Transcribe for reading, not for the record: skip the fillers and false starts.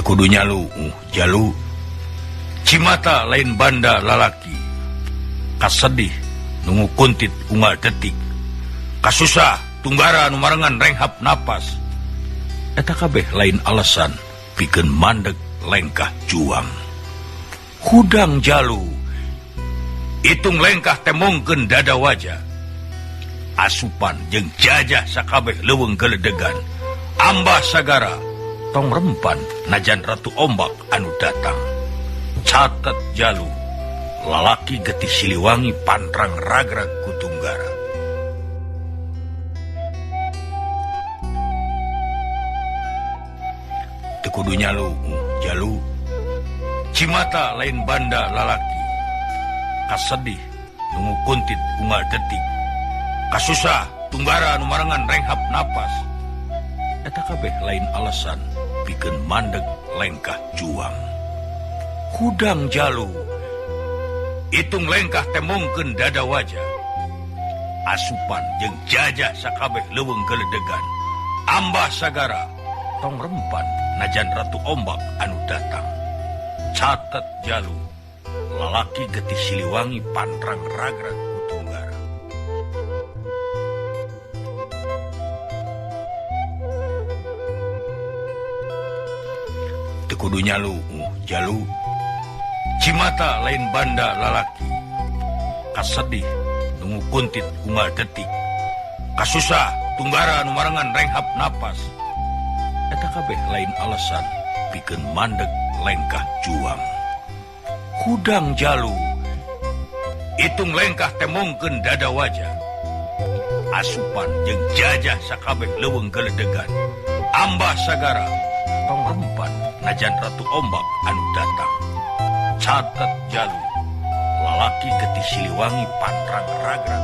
Tekudu nyalu jalu cimata lain banda lalaki kasedih nunggu kuntit unggal detik kasusah tunggara nu marengan renghap napas eta kabeh lain alasan pikeun mandeg lengkah juang hudang jalu itung lengkah temongkeun dada wajah asupan jeung jajah sakabeh leuweung geledegan ambah sagara tong rempan najan ratu ombak anu datang catet jalu lalaki getih Siliwangi pantrang ragrag ku Tunggara. Tekudu nyalu jalu cimata lain banda lalaki kasedih nunggu kuntit unggal detik kasusah Tunggara nu marengan renghap napas eta kabeh lain alasan pikeun mandeg lengkah juang hudang jalu itung lengkah temongkeun dada wajah asupan jeung jajah sakabeh leuweung geledegan ambah sagara tong rempan najan ratu ombak anu datang catet jalu lalaki getih Siliwangi pantrang ragrag ku Tunggara. Tekudu nyalu jalu cimata lain banda lalaki kasedih nunggu kuntit unggal detik kasusah Tunggara nu marengan renghap napas eta kabeh lain alasan pikeun mandeg lengkah juang hudang jalu itung lengkah temongkeun dada wajah asupan jeung jajah sakabeh leuweung geledegan ambah sagara tong rempan najan ratu ombak anu datang catet jalu lalaki getih Siliwangi pantrang ragrag